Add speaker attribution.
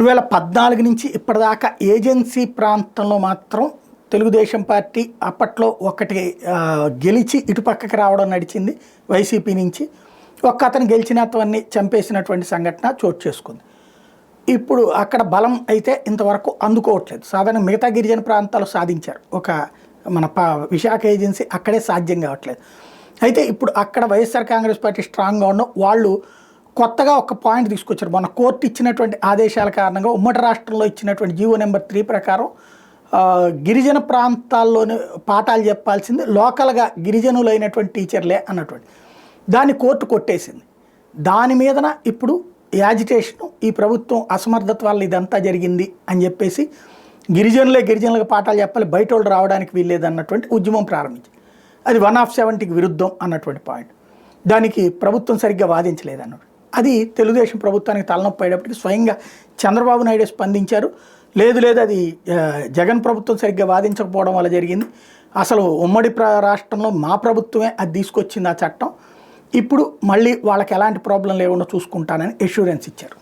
Speaker 1: 2014 నుంచి ఇప్పటిదాకా ఏజెన్సీ ప్రాంతంలో మాత్రం తెలుగుదేశం పార్టీ అప్పట్లో ఒకటి గెలిచి ఇటుపక్కకి రావడం నడిచింది వైసీపీ నుంచి. ఒక్క అతను గెలిచినతన్ని చంపేసినటువంటి సంఘటన చోటు చేసుకుంది. ఇప్పుడు అక్కడ బలం అయితే ఇంతవరకు అందుకోవట్లేదు. సాధారణ మిగతా గిరిజన ప్రాంతాలు సాధించారు, ఒక మన విశాఖ ఏజెన్సీ అక్కడే సాధ్యం కావట్లేదు. అయితే ఇప్పుడు అక్కడ వైఎస్ఆర్ కాంగ్రెస్ పార్టీ స్ట్రాంగ్గా ఉండడం, వాళ్ళు కొత్తగా ఒక పాయింట్ తీసుకొచ్చారు. మన కోర్టు ఇచ్చినటువంటి ఆదేశాల కారణంగా ఉమ్మడి రాష్ట్రంలో ఇచ్చినటువంటి జీవో నెంబర్ 3 ప్రకారం గిరిజన ప్రాంతాల్లోని పాఠాలు చెప్పాల్సింది లోకల్గా గిరిజనులైనటువంటి టీచర్లే అన్నటువంటి దాన్ని కోర్టు కొట్టేసింది. దాని మీదన ఇప్పుడు యాజిటేషను, ఈ ప్రభుత్వం అసమర్థత వల్ల ఇదంతా జరిగింది అని చెప్పేసి గిరిజనులకు పాఠాలు చెప్పాలి, బయట వాళ్ళు రావడానికి వీల్లేదు అన్నటువంటి ఉద్యమం ప్రారంభించింది. అది 170కి విరుద్ధం అన్నటువంటి పాయింట్. దానికి ప్రభుత్వం సరిగ్గా వాదించలేదు అన్నట్టు. అది తెలుగుదేశం ప్రభుత్వానికి తలనొప్పి అయ్యేటప్పటికి స్వయంగా చంద్రబాబు నాయుడు స్పందించారు. లేదు అది జగన్ ప్రభుత్వం సరిగ్గా వాదించకపోవడం వల్ల జరిగింది, అసలు ఉమ్మడి రాష్ట్రంలో మా ప్రభుత్వమే అది తీసుకొచ్చింది ఆ చట్టం, ఇప్పుడు మళ్ళీ వాళ్ళకి ఎలాంటి ప్రాబ్లం లేకుండా చూసుకుంటానని అష్యూరెన్స్ ఇచ్చారు.